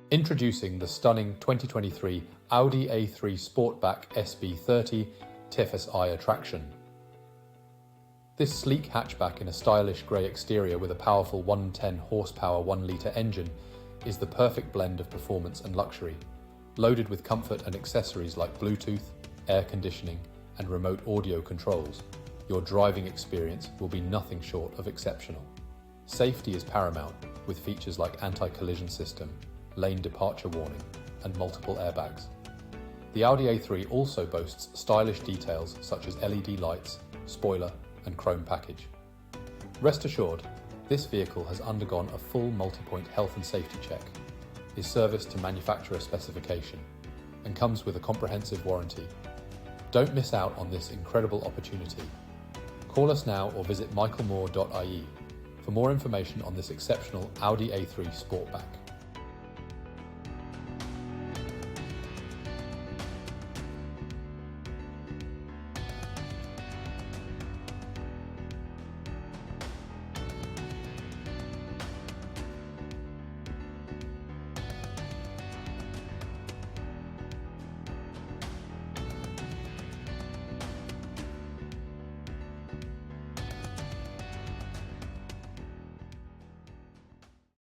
Introducing the stunning 2023 Audi A3 Sportback SB 30 Tfsi Attraction. This sleek hatchback in a stylish grey exterior with a powerful 110 horsepower 1-litre engine is the perfect blend of performance and luxury, loaded with comfort and accessories like Bluetooth, air conditioning and remote audio controls. Your driving experience will be nothing short of exceptional. Safety is paramount, with features like anti-collision system, lane departure warning, and multiple airbags. The Audi A3 also boasts stylish details such as LED lights, spoiler, and chrome package. Rest assured, this vehicle has undergone a full multi-point health and safety check, is serviced to manufacturer specification, and comes with a comprehensive warranty. Don't miss out on this incredible opportunity. Call us now or visit michaelmoore.ie for more information on this exceptional Audi A3 Sportback.